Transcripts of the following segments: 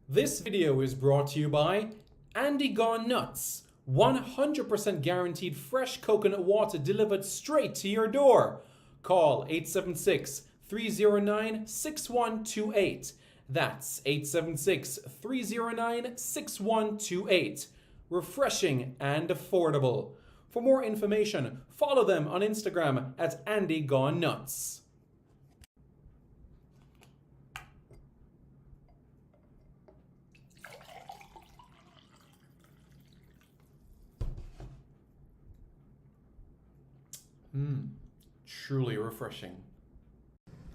This video is brought to you by Andy Gone Nuts. 100% guaranteed fresh coconut water delivered straight to your door. Call 876 309 6128. That's 876 309 6128. Refreshing and affordable. For more information, follow them on Instagram at Andy Gone Nuts. Truly refreshing.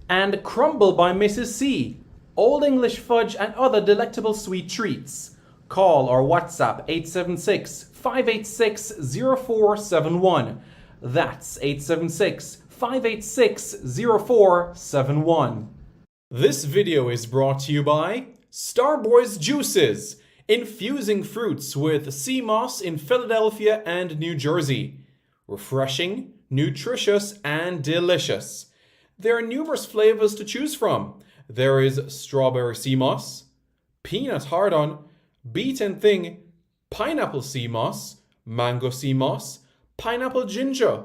And Crumble by Mrs. C. Old English fudge and other delectable sweet treats. Call or WhatsApp 876-586-0471. That's 876-586-0471. This video is brought to you by Starboy's Juices, infusing fruits with sea moss in Philadelphia and New Jersey. Refreshing, nutritious, and delicious. There are numerous flavors to choose from. There is strawberry sea moss, peanut hard-on, beet and thing, pineapple sea moss, mango sea moss, pineapple ginger,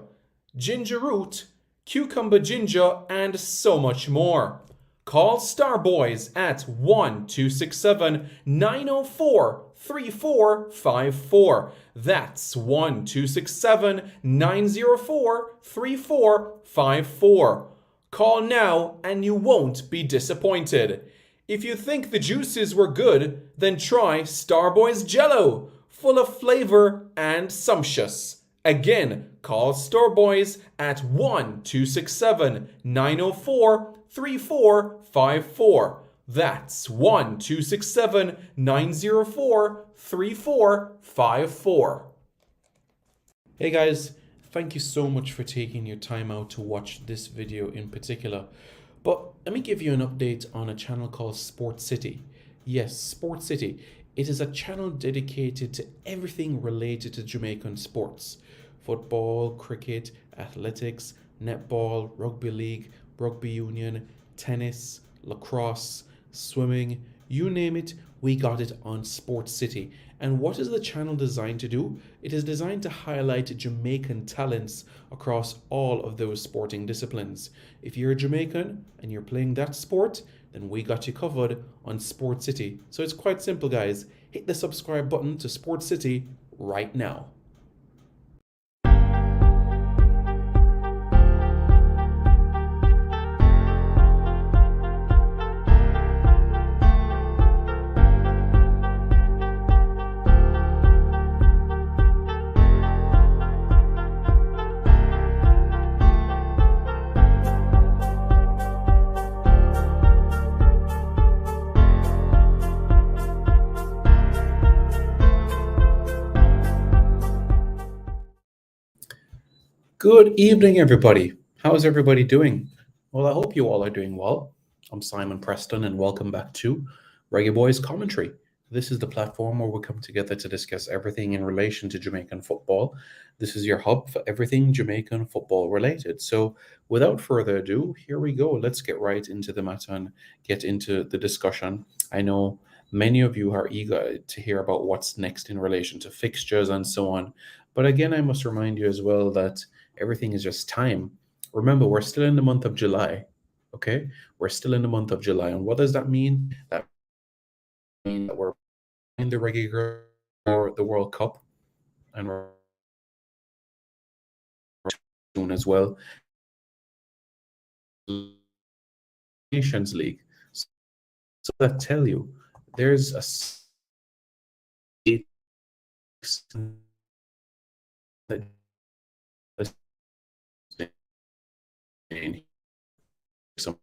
ginger root, cucumber ginger, and so much more. Call Starboys at 1-267-904-3454. That's 1-267-904-3454. Call now and you won't be disappointed. If you think the juices were good, then try Starboy's Jello, full of flavor and sumptuous. Again, call Starboys at 1-267-904-3454. That's 1-267-904-3454. Hey guys, thank you so much for taking your time out to watch this video in particular. But let me give you an update on a channel called Sport City. Yes, Sport City. It is a channel dedicated to everything related to Jamaican sports. Football, cricket, athletics, netball, rugby league, rugby union, tennis, lacrosse, swimming, you name it, we got it on Sport City. And what is the channel designed to do? It is designed to highlight Jamaican talents across all of those sporting disciplines. If you're a Jamaican and you're playing that sport, then we got you covered on Sport City. So it's quite simple, guys. Hit the subscribe button to Sport City right now. Good evening, everybody. How's everybody doing? Well, I hope you all are doing well. I'm Simon Preston, and welcome back to Reggae Boys Commentary. This is the platform where we come together to discuss everything in relation to Jamaican football. This is your hub for everything Jamaican football related. So without further ado, here we go. Let's get right into the matter and get into the discussion. I know many of you are eager to hear about what's next in relation to fixtures and so on. But again, I must remind you as well that everything is just time. Remember, we're still in the month of July, okay? We're still in the month of July. And what does that mean? That means that we're in the Reggae Girl or the World Cup, and we're soon as well. Nations League. So that tell you, there's a that some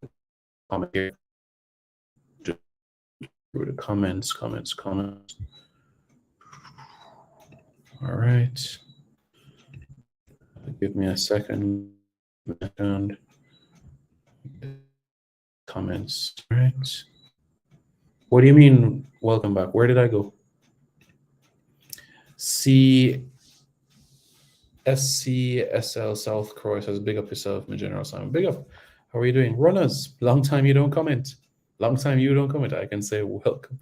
comment here through the comments. All right, give me a second. And comments. All right, what do you mean welcome back? Where did I go? SCSL South Croix says, big up yourself, my General Simon. Big up. How are you doing? Runners, long time you don't comment. I can say welcome.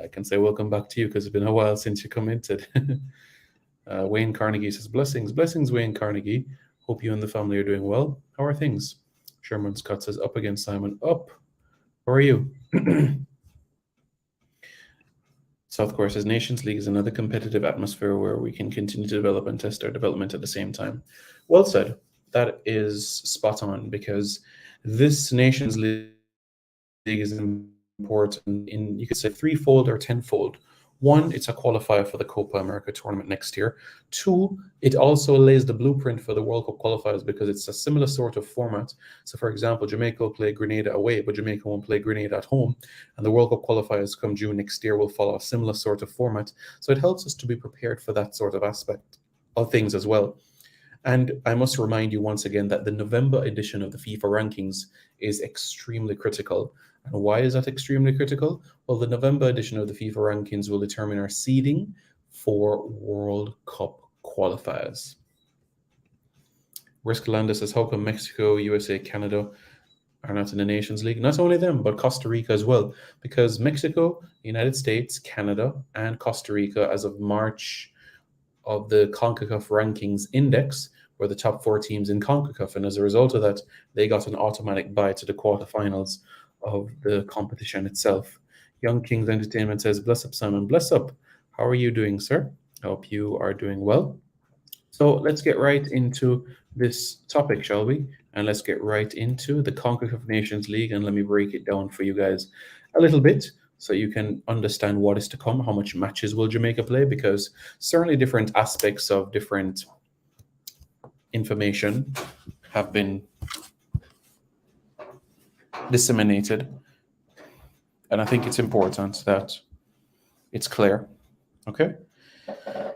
I can say welcome back to you because it's been a while since you commented. Wayne Carnegie says, blessings, blessings, Wayne Carnegie. Hope you and the family are doing well. How are things? Sherman Scott says, up again, Simon. Up. How are you? South Korea says, Nations League is another competitive atmosphere where we can continue to develop and test our development at the same time. Well said. That is spot on because this Nations League is important in, you could say, threefold or tenfold. One, it's a qualifier for the Copa America tournament next year. Two, it also lays the blueprint for the World Cup qualifiers because it's a similar sort of format. So, for example, Jamaica will play Grenada away, but Jamaica won't play Grenada at home. And the World Cup qualifiers come June next year will follow a similar sort of format. So it helps us to be prepared for that sort of aspect of things as well. And I must remind you once again that the November edition of the FIFA rankings is extremely critical. And why is that extremely critical? Well, the November edition of the FIFA rankings will determine our seeding for World Cup qualifiers. Risk Landa says, how come Mexico, USA, Canada are not in the Nations League? Not only them, but Costa Rica as well. Because Mexico, United States, Canada, and Costa Rica, as of March of the CONCACAF rankings index, were the top 4 teams in CONCACAF. And as a result of that, they got an automatic bye to the quarterfinals of the competition itself. Young Kings Entertainment says, bless up, Simon. Bless up. How are you doing, sir? I hope you are doing well. So let's get right into this topic, shall we? And let's get right into the CONCACAF Nations League. And let me break it down for you guys a little bit so you can understand what is to come, how much matches will Jamaica play, because certainly different aspects of different information have been disseminated. And I think it's important that it's clear, okay?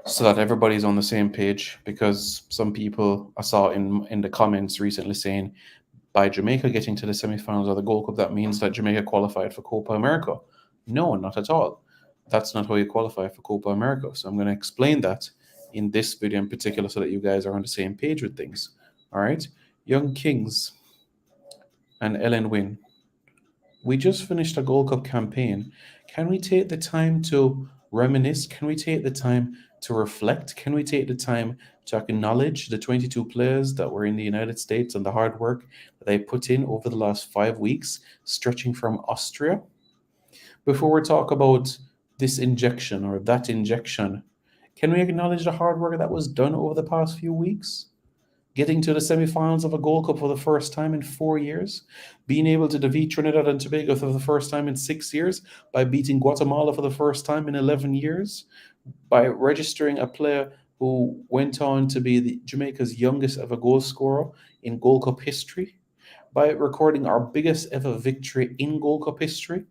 So that everybody's on the same page, because some people I saw in the comments recently saying by Jamaica getting to the semifinals of the Gold Cup, that means that Jamaica qualified for Copa America. No, not at all. That's not how you qualify for Copa America. So I'm going to explain that in this video in particular so that you guys are on the same page with things. All right. Young Kings and Ellen Wynn. We just finished a Gold Cup campaign. Can we take the time to reminisce? Can we take the time to reflect? Can we take the time to acknowledge the 22 players that were in the United States and the hard work that they put in over the last 5 weeks, stretching from Austria? Before we talk about this injection or that injection, can we acknowledge the hard work that was done over the past few weeks? Getting to the semifinals of a Gold Cup for the first time in 4 years, being able to defeat Trinidad and Tobago for the first time in 6 years, by beating Guatemala for the first time in 11 years, by registering a player who went on to be Jamaica's youngest ever goal scorer in Gold Cup history, by recording our biggest ever victory in Gold Cup history.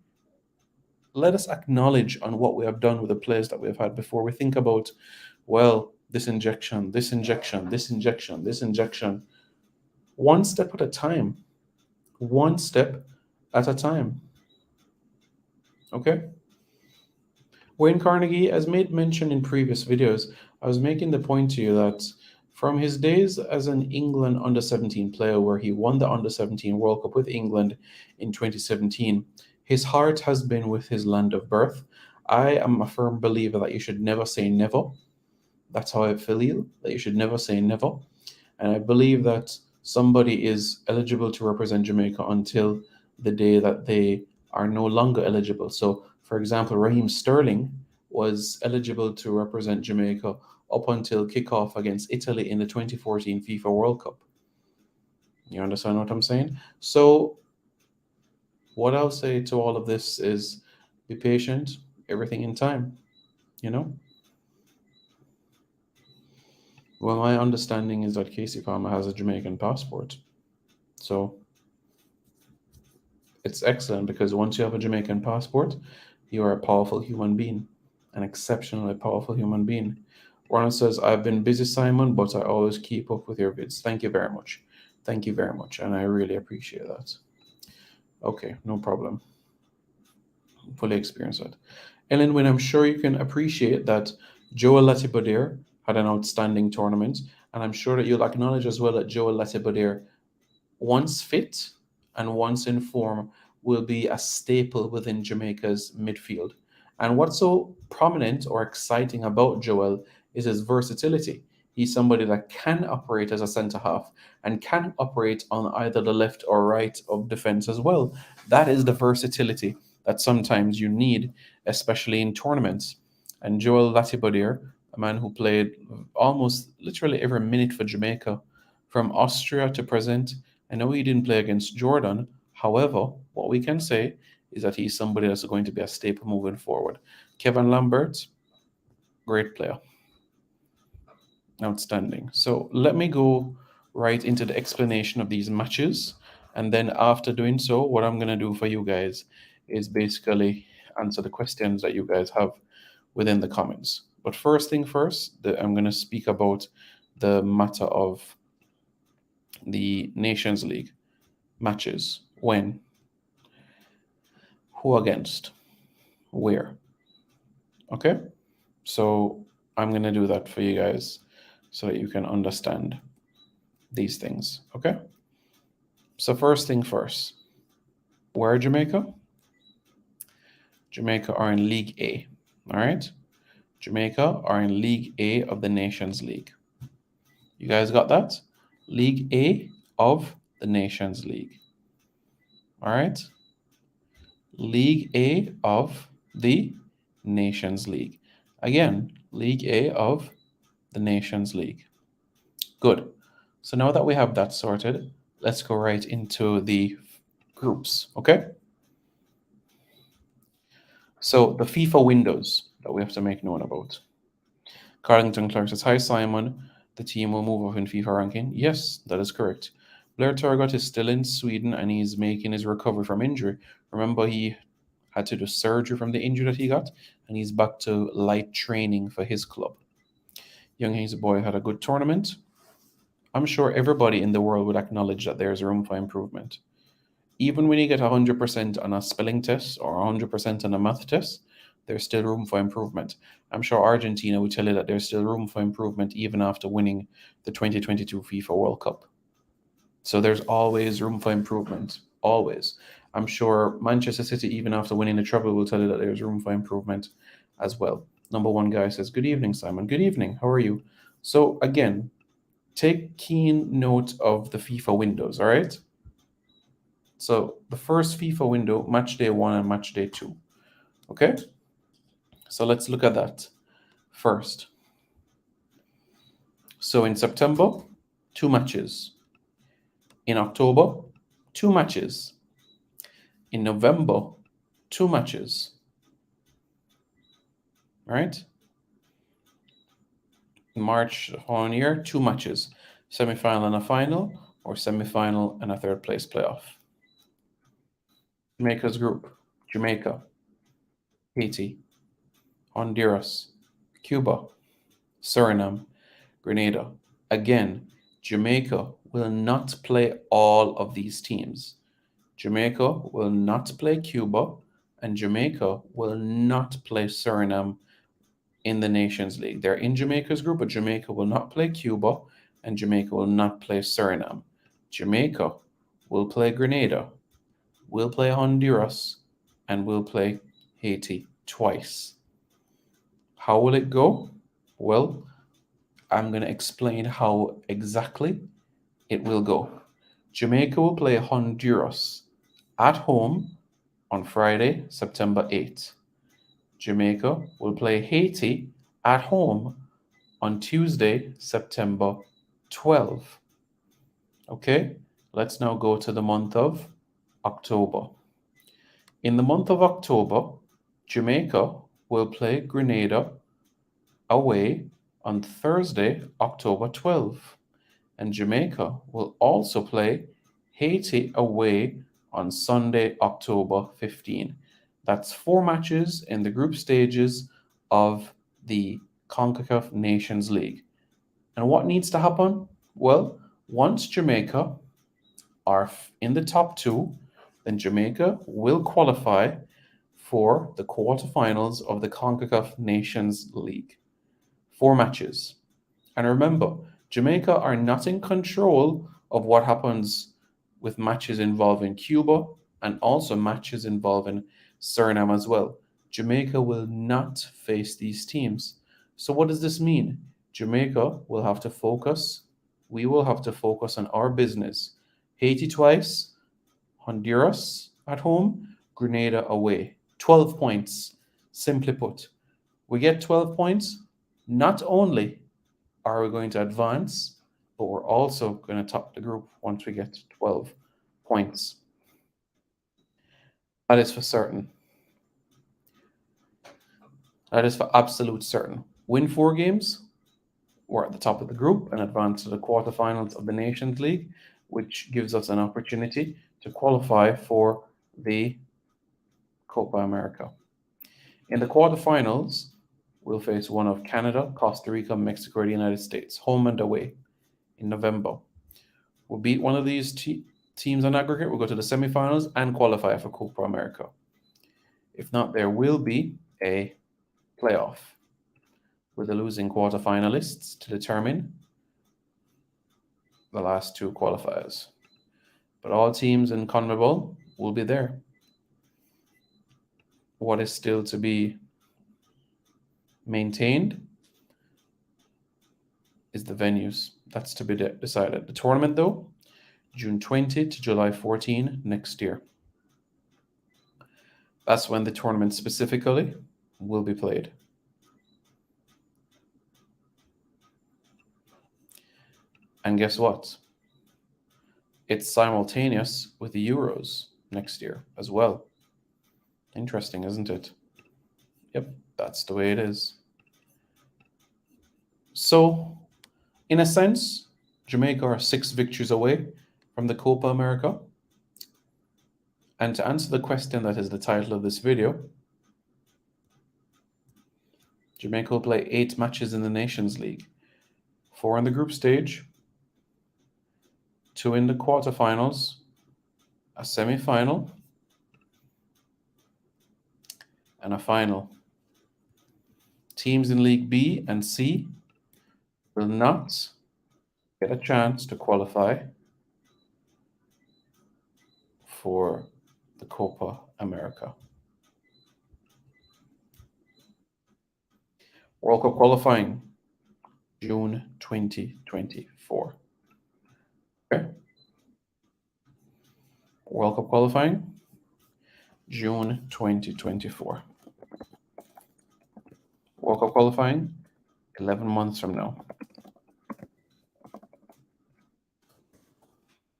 Let us acknowledge on what we have done with the players that we have had before we think about, well, this injection, this injection, this injection, this injection. One step at a time. One step at a time. Okay? Wayne Carnegie, as made mention in previous videos, I was making the point to you that from his days as an England under-17 player, where he won the under-17 World Cup with England in 2017, his heart has been with his land of birth. I am a firm believer that you should never say never. That's how I feel, that you should never say never. And I believe that somebody is eligible to represent Jamaica until the day that they are no longer eligible. So, for example, Raheem Sterling was eligible to represent Jamaica up until kickoff against Italy in the 2014 FIFA World Cup. You understand what I'm saying? So, what I'll say to all of this is be patient, everything in time, you know? Well, my understanding is that Casey Palmer has a Jamaican passport. So it's excellent because once you have a Jamaican passport, you are a powerful human being, an exceptionally powerful human being. Ronald says, I've been busy, Simon, but I always keep up with your vids. Thank you very much. Thank you very much. And I really appreciate that. Okay, no problem. Fully experience that. Ellen, when I'm sure you can appreciate that Joel Latibeaudiere had an outstanding tournament, and I'm sure that you'll acknowledge as well that Joel Latibeaudiere, once fit and once in form, will be a staple within Jamaica's midfield. And what's so prominent or exciting about Joel is his versatility. He's somebody that can operate as a centre half and can operate on either the left or right of defence as well. That is the versatility that sometimes you need, especially in tournaments. And Joel Latibeaudiere, a man who played almost literally every minute for Jamaica, from Austria to present. I know he didn't play against Jordan. However, what we can say is that he's somebody that's going to be a staple moving forward. Kevin Lambert, great player. Outstanding. So let me go right into the explanation of these matches. And then after doing so, what I'm going to do for you guys is basically answer the questions that you guys have within the comments. But first thing first, I'm going to speak about the matter of the Nations League matches. When? Who against? Where? Okay? So I'm going to do that for you guys so that you can understand these things. Okay? So first thing first, where Jamaica? Jamaica are in League A. All right? Jamaica are in League A of the Nations League. You guys got that? League A of the Nations League. All right? League A of the Nations League. Again, League A of the Nations League. Good. So now that we have that sorted, let's go right into the groups, okay? So the FIFA windows that we have to make known about. Carlington Clark says, hi Simon, the team will move up in FIFA ranking. Yes, that is correct. Blair Turgott is still in Sweden and he's making his recovery from injury. Remember, he had to do surgery from the injury that he got, and he's back to light training for his club. Young Hazy Boy had a good tournament. I'm sure everybody in the world would acknowledge that there's room for improvement. Even when you get 100% on a spelling test or 100% on a math test, there's still room for improvement. I'm sure Argentina would tell you that there's still room for improvement even after winning the 2022 FIFA World Cup. So there's always room for improvement, always. I'm sure Manchester City, even after winning the treble, will tell you that there's room for improvement as well. Number one guy says, good evening, Simon. Good evening. How are you? So again, take keen note of the FIFA windows, all right? So the first FIFA window, match day 1 and match day 2. Okay? So let's look at that first. So in September, 2 matches. In October, 2 matches. In November, 2 matches. All right? In March on year, 2 matches. Semi-final and a final, or semi-final and a third place playoff. Jamaica's group. Jamaica, Haiti, Honduras, Cuba, Suriname, Grenada. Again, Jamaica will not play all of these teams. Jamaica will not play Cuba, and Jamaica will not play Suriname in the Nations League. They're in Jamaica's group, but Jamaica will not play Cuba, and Jamaica will not play Suriname. Jamaica will play Grenada, will play Honduras, and will play Haiti twice. How will it go? Well, I'm going to explain how exactly it will go. Jamaica will play Honduras at home on Friday, September 8th. Jamaica will play Haiti at home on Tuesday, September 12th. Okay, let's now go to the month of October. In the month of October, Jamaica will play Grenada away on Thursday, October 12th. And Jamaica will also play Haiti away on Sunday, October 15. That's 4 matches in the group stages of the CONCACAF Nations League. And what needs to happen? Well, once Jamaica are in the top 2, then Jamaica will qualify for the quarterfinals of the CONCACAF Nations League. 4 matches. And remember, Jamaica are not in control of what happens with matches involving Cuba and also matches involving Suriname as well. Jamaica will not face these teams. So what does this mean? Jamaica will have to focus. We will have to focus on our business. Haiti twice, Honduras at home, Grenada away. 12 points. Simply put, we get 12 points. Not only are we going to advance, but we're also going to top the group once we get 12 points. That is for certain. That is for absolute certain. Win 4 games, we're at the top of the group and advance to the quarterfinals of the Nations League, which gives us an opportunity to qualify for the Copa America. In the quarterfinals, we'll face one of Canada, Costa Rica, Mexico, or the United States, home and away, in November. We'll beat one of these teams on aggregate, we'll go to the semifinals and qualify for Copa America. If not, there will be a playoff with the losing quarterfinalists to determine the last 2 qualifiers. But all teams in CONMEBOL will be there. What is still to be maintained is the venues. That's to be decided. The tournament, though, June 20 to July 14 next year. That's when the tournament specifically will be played. And guess what? It's simultaneous with the Euros next year as well. Interesting, isn't it? Yep, that's the way it is. So, in a sense, Jamaica are 6 victories away from the Copa America. And to answer the question that is the title of this video, Jamaica will play 8 matches in the Nations League. 4 in the group stage, 2 in the quarterfinals, a semi-final, and a final. Teams in League B and C will not get a chance to qualify for the Copa America. World Cup qualifying, June 2024. Okay. World Cup qualifying, June 2024. World Cup qualifying, 11 months from now.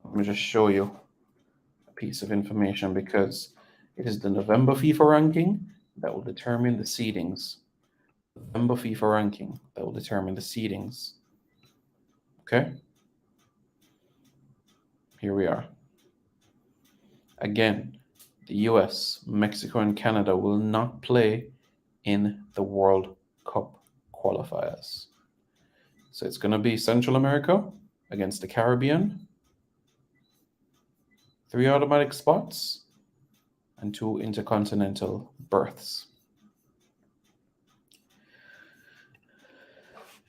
Let me just show you a piece of information because it is the November FIFA ranking that will determine the seedings. November FIFA ranking that will determine the seedings. Okay? Here we are. Again, the US, Mexico, and Canada will not play in the World Cup qualifiers. So it's going to be Central America against the Caribbean, 3 automatic spots, and 2 intercontinental berths.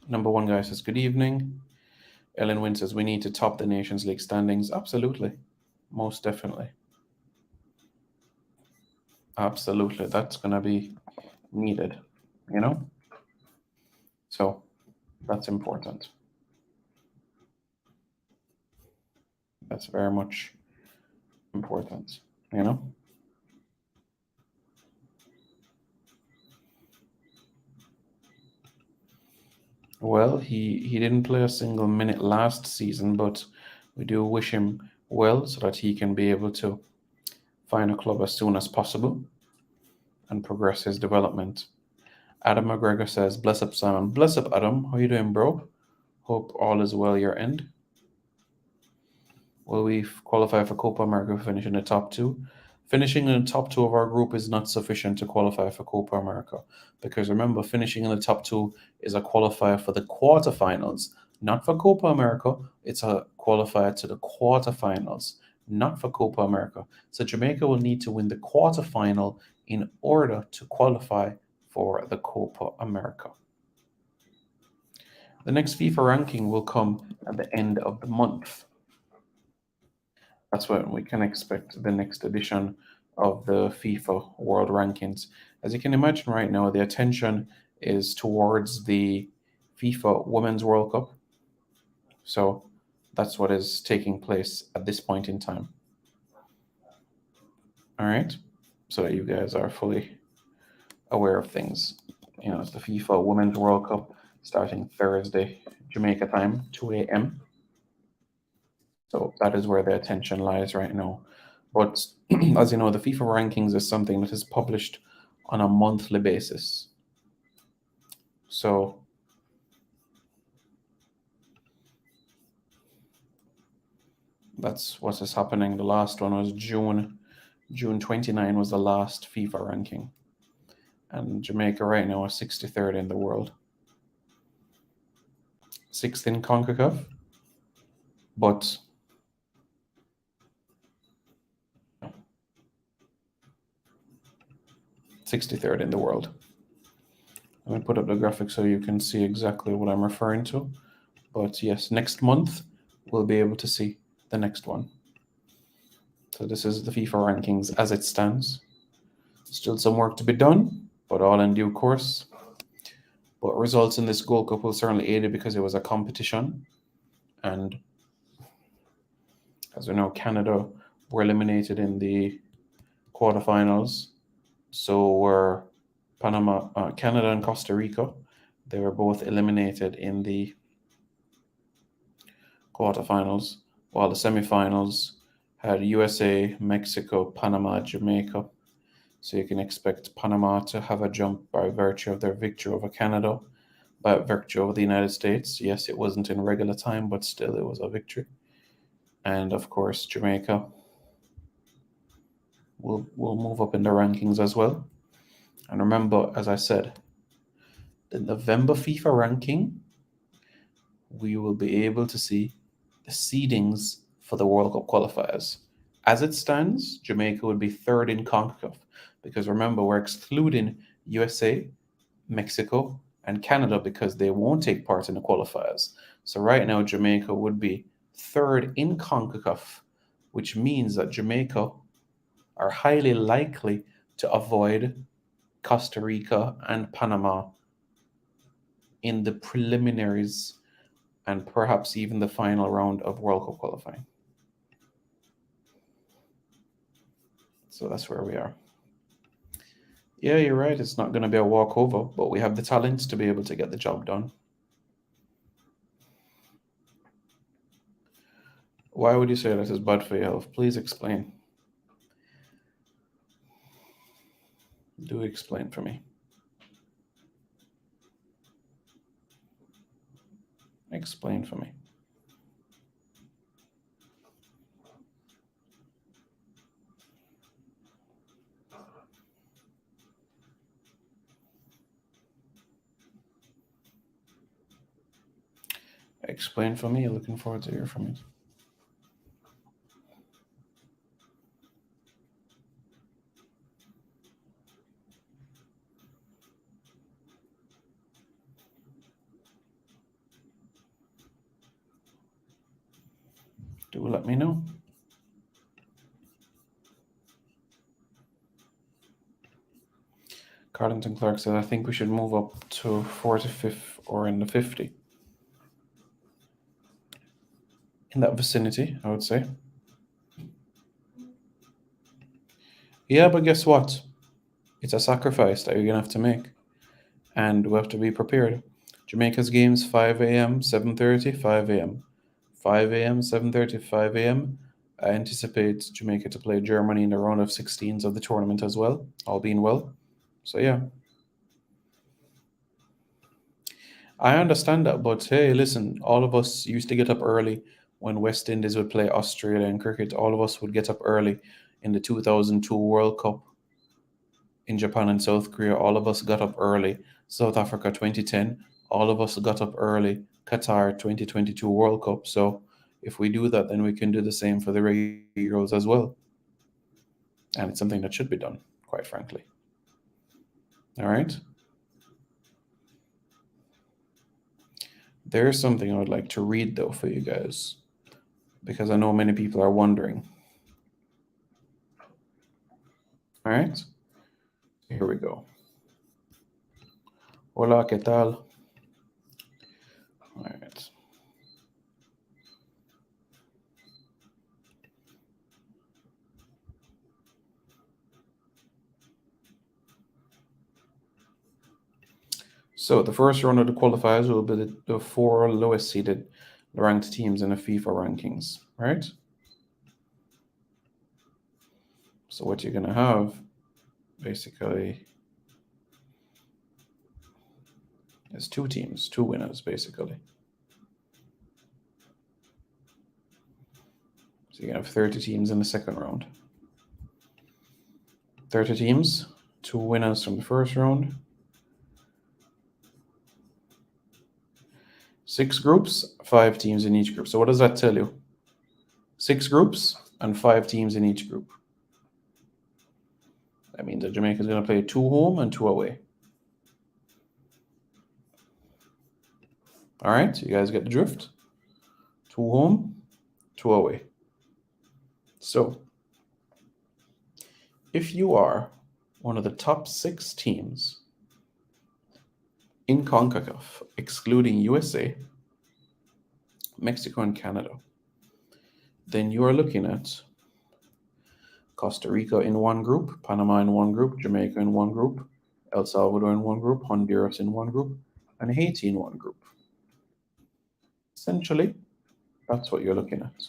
Number 1 guy says, good evening. Ellen Wynn says, we need to top the Nations League standings. Absolutely. Most definitely. Absolutely. That's going to be needed, you know? So that's important. That's very much important, you know? Well, he didn't play a single minute last season, but we do wish him well so that he can be able to find a club as soon as possible and progress his development. Adam McGregor says, bless up, Simon. Bless up, Adam. How you doing, bro? Hope all is well your end. Will we qualify for Copa America if we finish in the top 2? Finishing in the top 2 of our group is not sufficient to qualify for Copa America. Because remember, finishing in the top 2 is a qualifier for the quarterfinals. Not for Copa America. It's a qualifier to the quarterfinals. Not for Copa America. So Jamaica will need to win the quarterfinal in order to qualify for the Copa America. The next FIFA ranking will come at the end of the month. That's when we can expect the next edition of the FIFA World Rankings. As you can imagine right now, the attention is towards the FIFA Women's World Cup. So that's what is taking place at this point in time. All right. So that you guys are fully aware of things. It's the FIFA Women's World Cup starting Thursday, Jamaica time, 2 a.m. So that is where the attention lies right now. But as you know, the FIFA rankings is something that is published on a monthly basis. So that's what is happening. The last one was June 29 was the last FIFA ranking. And Jamaica right now is 63rd in the world. 6th in CONCACAF, but 63rd in the world. Let me put up the graphic so you can see exactly what I'm referring to. But yes, next month we'll be able to see the next one. So this is the FIFA rankings as it stands. Still some work to be done, but all in due course. But results in this Gold Cup will certainly aid it because it was a competition. And as we know, Canada were eliminated in the quarterfinals. So were Canada and Costa Rica. They were both eliminated in the quarterfinals, while the semifinals had USA, Mexico, Panama, Jamaica. So you can expect Panama to have a jump by virtue of their victory over Canada, by virtue of the United States. Yes, it wasn't in regular time, but still it was a victory. And of course, Jamaica will move up in the rankings as well. And remember, as I said, the November FIFA ranking, we will be able to see the seedings for the World Cup qualifiers. As it stands, Jamaica would be third in CONCACAF because remember, we're excluding USA, Mexico, and Canada because they won't take part in the qualifiers. So right now, Jamaica would be third in CONCACAF, which means that Jamaica are highly likely to avoid Costa Rica and Panama in the preliminaries and perhaps even the final round of World Cup qualifying. So that's where we are. Yeah, you're right. It's not going to be a walkover, but we have the talent to be able to get the job done. Why would you say that is bad for your health? Please explain. Do explain for me. Explain for me. Explain for me. Looking forward to hear from you. Do let me know. Carlington Clark said, I think we should move up to 45th or in the 50. In that vicinity, I would say. Yeah, but guess what? It's a sacrifice that you're going to have to make. And we have to be prepared. Jamaica's games 5 a.m., 7:30, 5 a.m. 5 a.m., 7:30, 5 a.m. I anticipate Jamaica to play Germany in the round of 16s of the tournament as well, all being well. So yeah, I understand that, but hey, listen, all of us used to get up early when West Indies would play Australia in cricket. All of us would get up early in the 2002 World Cup in Japan and South Korea. All of us got up early. South Africa 2010, all of us got up early. Qatar 2022 World Cup. So if we do that, then we can do the same for the regular Euros as well. And it's something that should be done, quite frankly. All right. There's something I would like to read though for you guys, because I know many people are wondering. All right, here we go. Hola, ¿qué tal? All right. So the first round of the qualifiers will be the four lowest seeded ranked teams in the FIFA rankings, right? So what you're gonna have basically is two teams, two winners basically. So you have 30 teams in the second round. 30 teams, two winners from the first round. 6 groups, 5 teams in each group. So what does that tell you? 6 groups and 5 teams in each group. That means that Jamaica is going to play 2 home and 2 away. All right, you guys get the drift? 2 home, 2 away. So if you are one of the top 6 teams in CONCACAF, excluding USA, Mexico, and Canada, then you are looking at Costa Rica in one group, Panama in one group, Jamaica in one group, El Salvador in one group, Honduras in one group, and Haiti in one group. Essentially, that's what you're looking at.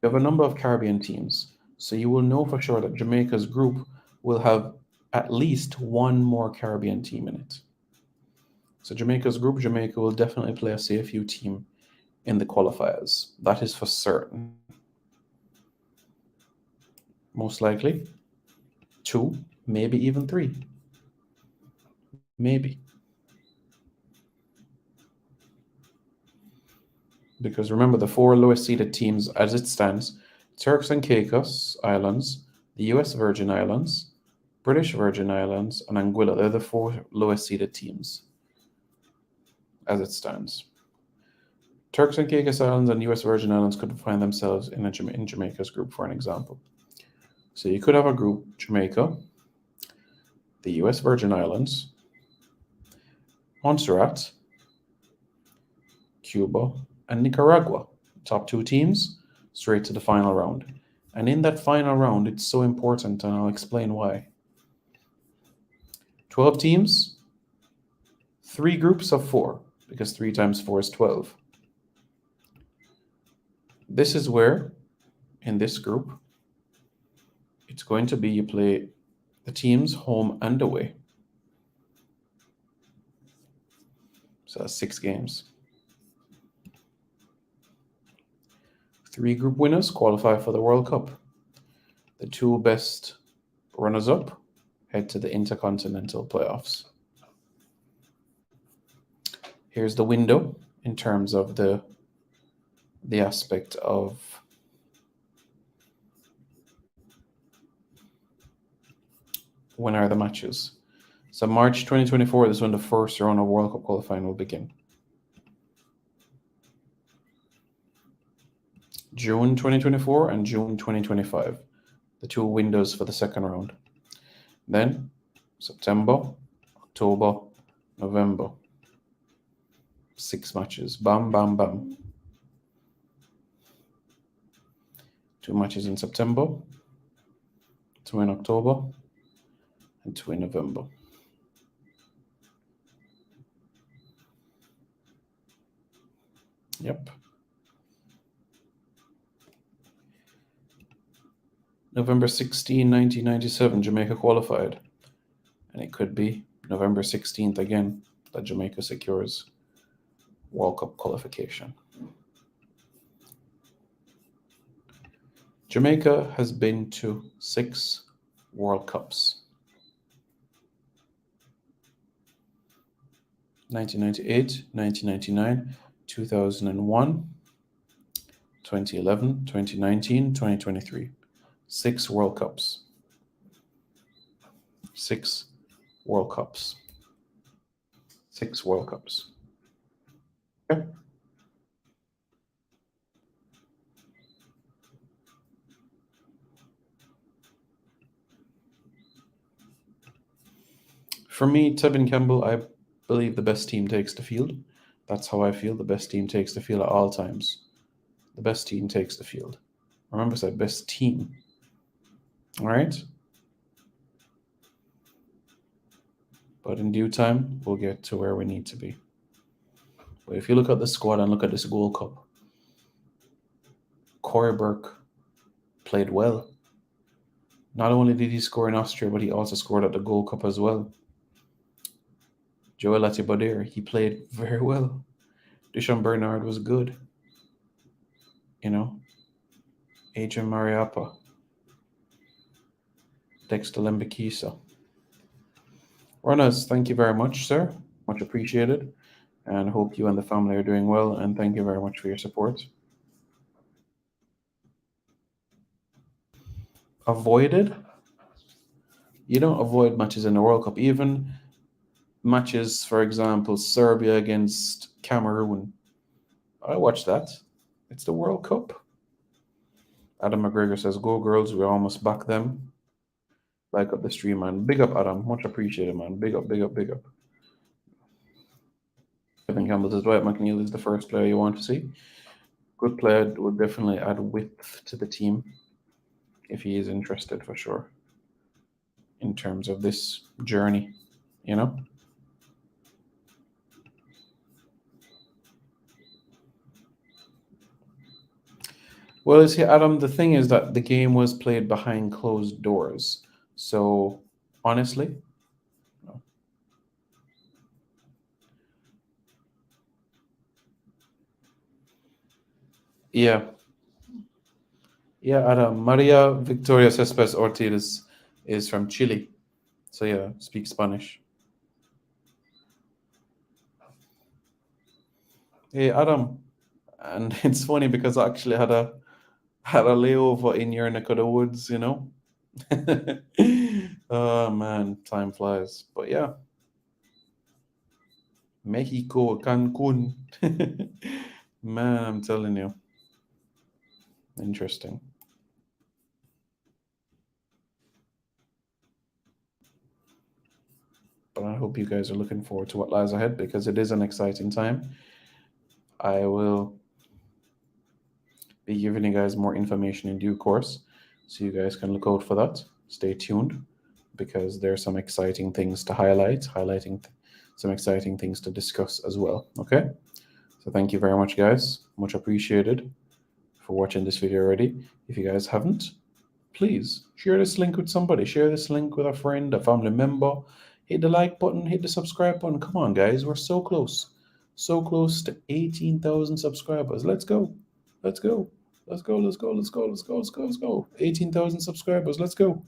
You have a number of Caribbean teams, so you will know for sure that Jamaica's group will have at least one more Caribbean team in it. So Jamaica's group, Jamaica will definitely play a CFU team in the qualifiers. That is for certain. Most likely 2, maybe even 3. Maybe. Because remember, the 4 lowest seeded teams as it stands: Turks and Caicos Islands, the US Virgin Islands, British Virgin Islands, and Anguilla. They're the 4 lowest seeded teams as it stands. Turks and Caicos Islands and US Virgin Islands could find themselves in Jamaica's group, for an example. So you could have a group: Jamaica, the US Virgin Islands, Montserrat, Cuba, and Nicaragua. Top 2 teams straight to the final round. And in that final round, it's so important, and I'll explain why. 12 teams, 3 groups of 4, because 3 times 4 is 12. This is where, in this group, it's going to be you play the teams home and away. So that's 6 games. 3 group winners qualify for the World Cup. The 2 best runners-up head to the Intercontinental Playoffs. Here's the window in terms of the aspect of when are the matches. So March 2024 is when the first round of World Cup qualifying will begin. June 2024 and June 2025, the 2 windows for the second round. Then September, October, November. 6 matches. Bam, bam, bam. 2 matches in September, 2 in October, and 2 in November. Yep. November 16, 1997, Jamaica qualified. And it could be November 16th again that Jamaica secures World Cup qualification. Jamaica has been to 6 World Cups. 1998, 1999, 2001, 2011, 2019, 2023. 6 World Cups. 6 World Cups. 6 World Cups. Okay. For me, Tevin Campbell, I believe the best team takes the field. That's how I feel. The best team takes the field at all times. The best team takes the field. Remember, I said best team. All right? But in due time, we'll get to where we need to be. But if you look at the squad and look at this Gold Cup, Corey Burke played well. Not only did he score in Austria, but he also scored at the Gold Cup as well. Joel Atibadir, he played very well. Dusan Bernard was good. You know, Adrian Mariappa, Dexter Lembikisa. Runners, thank you very much, sir. Much appreciated. And hope you and the family are doing well. And thank you very much for your support. Avoided? You don't avoid matches in the World Cup. Even matches, for example, Serbia against Cameroon. I watched that. It's the World Cup. Adam McGregor says, go girls, we almost back them. Like up the stream, man. Big up, Adam. Much appreciated, man. Big up, big up, big up. Kevin Campbell says, Dwight McNeil is the first player you want to see. Good player, would definitely add width to the team if he is interested, for sure, in terms of this journey, you know? Well, you see, Adam, the thing is that the game was played behind closed doors. So, honestly, no. Yeah. Yeah, Adam. Maria Victoria Cespedes Ortiz is from Chile. So, yeah, speaks Spanish. Hey, Adam. And it's funny because I actually had a layover in your neck of the woods, you know? Oh man, time flies. But yeah, Mexico, Cancun. Man, I'm telling you. Interesting. But I hope you guys are looking forward to what lies ahead because it is an exciting time. I will be giving you guys more information in due course, so you guys can look out for that. Stay tuned because there's some exciting things to highlighting some exciting things to discuss as well. Okay, so thank you very much, guys. Much appreciated for watching this video already. If you guys haven't, please share this link with somebody. Share this link with a friend, a family member. Hit the like button, hit the subscribe button. Come on, guys, we're so close to 18,000 subscribers. Let's go. Let's go. Let's go. Let's go. Let's go. Let's go. Let's go. Let's go. 18,000 subscribers. Let's go.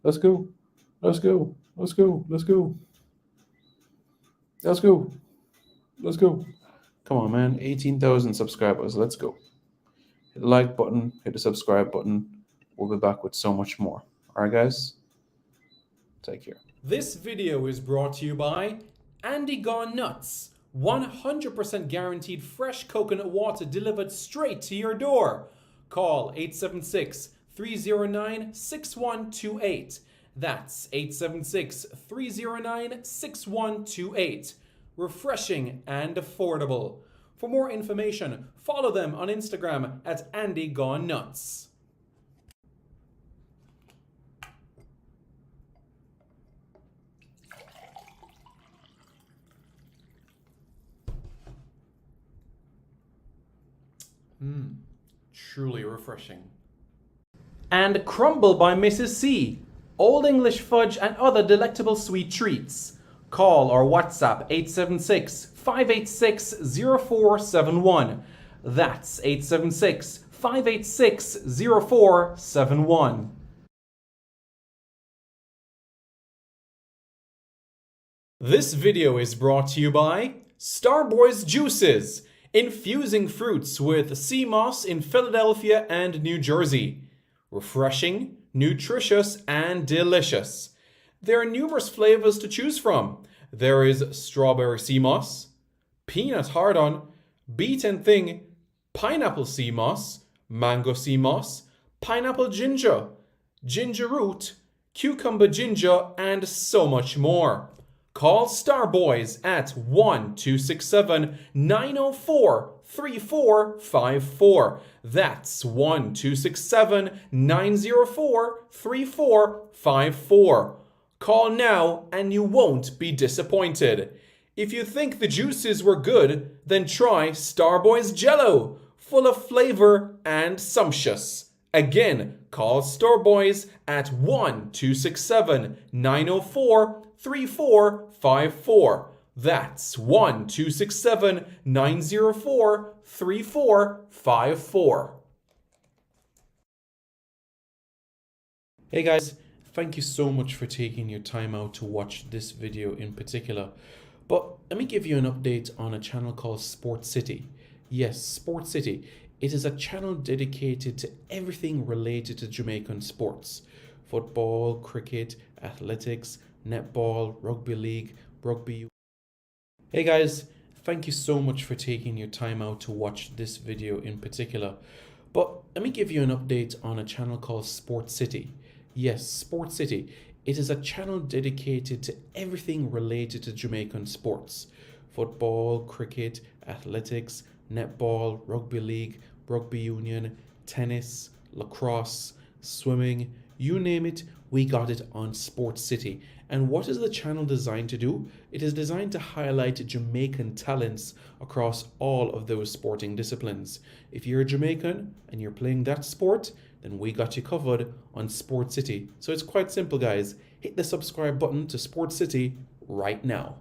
Let's go. Let's go. Let's go. Let's go. Let's go. Let's go. Come on, man. 18,000 subscribers. Let's go. Hit the like button. Hit the subscribe button. We'll be back with so much more. All right, guys. Take care. This video is brought to you by Andy Gone Nuts. 100% guaranteed fresh coconut water delivered straight to your door. Call 876-309-6128. That's 876-309-6128. Refreshing and affordable. For more information, follow them on Instagram at Andy Gone Nuts. Truly refreshing. And Crumble by Mrs. C. Old English fudge and other delectable sweet treats. Call or WhatsApp 876-586-0471. That's 876-586-0471. This video is brought to you by Starboys Juices. Infusing fruits with sea moss in Philadelphia and New Jersey. Refreshing, nutritious, and delicious. There are numerous flavors to choose from. There is strawberry sea moss, peanut hard-on, beet and thing, pineapple sea moss, mango sea moss, pineapple ginger, ginger root, cucumber ginger, and so much more. call Starboys at 1-267-904-3454. That's 1-267-904-3454. Call now and you won't be disappointed. If you think the juices were good, then try Starboys Jello, full of flavor and sumptuous. Again, call Starboys at 1-267-904-3454. That's 1-267-904-3454. Hey guys, thank you so much for taking your time out to watch this video in particular. But let me give you an update on a channel called Sport City. Yes, Sport City. It is a channel dedicated to everything related to Jamaican sports. Football, cricket, athletics, netball, rugby league, rugby. Hey guys, thank you so much for taking your time out to watch this video in particular. But let me give you an update on a channel called Sport City. Yes, Sport City. It is a channel dedicated to everything related to Jamaican sports. Football, cricket, athletics, netball, rugby league, rugby union, tennis, lacrosse, swimming, you name it, we got it on Sport City. And what is the channel designed to do? It is designed to highlight Jamaican talents across all of those sporting disciplines. If you're a Jamaican and you're playing that sport, then we got you covered on Sport City. So it's quite simple, guys. Hit the subscribe button to Sport City right now.